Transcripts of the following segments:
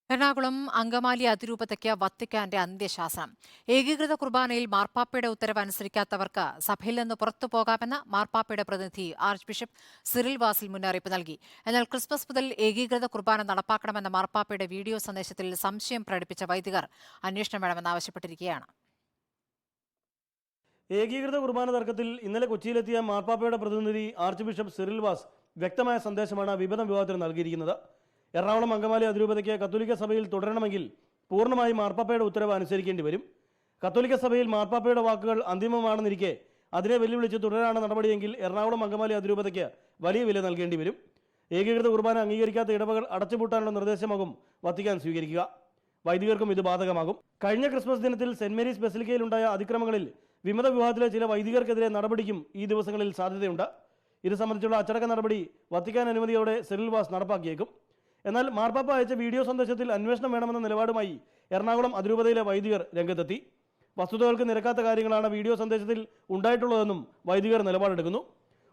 എറണാകുളം അങ്കമാലി അതിരൂപതയ്ക്ക് വത്തിക്കാന്റെ അന്ത്യശാസനം. ഏകീകൃത കുർബാനയിൽ മാർപ്പാപ്പയുടെ ഉത്തരവ് അനുസരിക്കാത്തവർക്ക് സഭയിൽ നിന്ന് പുറത്തു പോകാമെന്ന് മാർപ്പാപ്പയുടെ പ്രതിനിധി ആർച്ച് ബിഷപ്പ് സിറിൽ വാസിൽ മുന്നറിയിപ്പ് നൽകി. എന്നാൽ ക്രിസ്മസ് മുതൽ ഏകീകൃത കുർബാന നടപ്പാക്കണമെന്ന മാർപ്പാപ്പയുടെ വീഡിയോ സന്ദേശത്തിൽ സംശയം പ്രകടിപ്പിച്ച വൈദികർ അന്വേഷണം വേണമെന്നാവശ്യപ്പെട്ടിരിക്കുകയാണ്. ഏകീകൃത കുർബാന തർക്കത്തിൽ ഇന്നലെ കൊച്ചിയിലെത്തിയ മാർപ്പാപ്പയുടെ പ്രതിനിധി ആർച്ച് ബിഷപ്പ് സിറിൽ വാസ് വ്യക്തമായ സന്ദേശമാണ് വിമത വിഭാഗത്തിന് നൽകിയിരിക്കുന്നത്. എറണാകുളം അങ്കമാലി അതിരൂപതയ്ക്ക് കത്തോലിക്ക സഭയിൽ തുടരണമെങ്കിൽ പൂർണ്ണമായി മാർപ്പാപ്പയുടെ ഉത്തരവ് അനുസരിക്കേണ്ടി വരും. കത്തോലിക്ക സഭയിൽ മാർപ്പാപ്പയുടെ വാക്കുകൾ അന്തിമമാണെന്നിരിക്കെ അതിനെ വെല്ലുവിളിച്ച് തുടരാണ് നടപടിയെങ്കിൽ എറണാകുളം അങ്കമാലി അതിരൂപതയ്ക്ക് വലിയ വില നൽകേണ്ടി വരും. ഏകീകൃത കുർബാന അംഗീകരിക്കാത്ത ഇടവകൾ അടച്ചുപൂട്ടാനുള്ള നിർദ്ദേശമാകും വത്തിക്കാൻ സ്വീകരിക്കുക. വൈദികർക്കും ഇത് ബാധകമാകും. കഴിഞ്ഞ ക്രിസ്മസ് ദിനത്തിൽ സെന്റ് മേരീസ് ബസിലിക്കയിലുണ്ടായ അതിക്രമങ്ങളിൽ വിമത വിഭാഗത്തിലെ ചില വൈദികർക്കെതിരെ നടപടിക്കും ഈ ദിവസങ്ങളിൽ സാധ്യതയുണ്ട്. ഇത് സംബന്ധിച്ചുള്ള അച്ചടക്ക നടപടി വത്തിക്കാൻ അനുമതിയോടെ സിറിൽ വാസ് നടപ്പാക്കിയേക്കും. എന്നാൽ മാർപ്പാപ്പ അയച്ച വീഡിയോ സന്ദേശത്തിൽ അന്വേഷണം വേണമെന്ന നിലപാടുമായി എറണാകുളം അതിരൂപതയിലെ വൈദികർ രംഗത്തെത്തി. വസ്തുതകൾക്ക് നിരക്കാത്ത കാര്യങ്ങളാണ് വീഡിയോ സന്ദേശത്തിൽ ഉണ്ടായിട്ടുള്ളതെന്നും വൈദികർ നിലപാടെടുക്കുന്നു.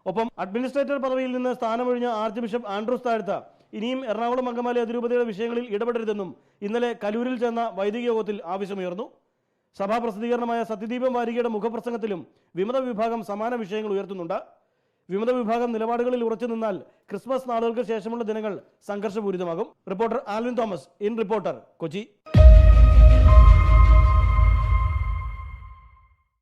ഒപ്പം അഡ്മിനിസ്ട്രേറ്റർ പദവിയിൽ നിന്ന് സ്ഥാനമൊഴിഞ്ഞ ആർച്ച് ബിഷപ്പ് ആൻഡ്രൂസ് താഴ്ത്ത ഇനിയും എറണാകുളം അങ്കമാലി അതിരൂപതയുടെ വിഷയങ്ങളിൽ ഇടപെടരുതെന്നും ഇന്നലെ കലൂരിൽ ചേർന്ന വൈദിക യോഗത്തിൽ ആവശ്യമുയർന്നു. സഭാ പ്രസിദ്ധീകരണമായ സത്യദീപം വാരികയുടെ മുഖപ്രസംഗത്തിലും വിമത വിഭാഗം സമാന വിഷയങ്ങൾ ഉയർത്തുന്നുണ്ട്. വിമത വിഭാഗം നിലപാടുകളിൽ ഉറച്ചു നിന്നാൽ ക്രിസ്മസ് നാളുകൾക്ക് ശേഷമുള്ള ദിനങ്ങൾ സംഘർഷപൂരിതമാകും. Reporter Alvin Thomas, in reporter, Kochi.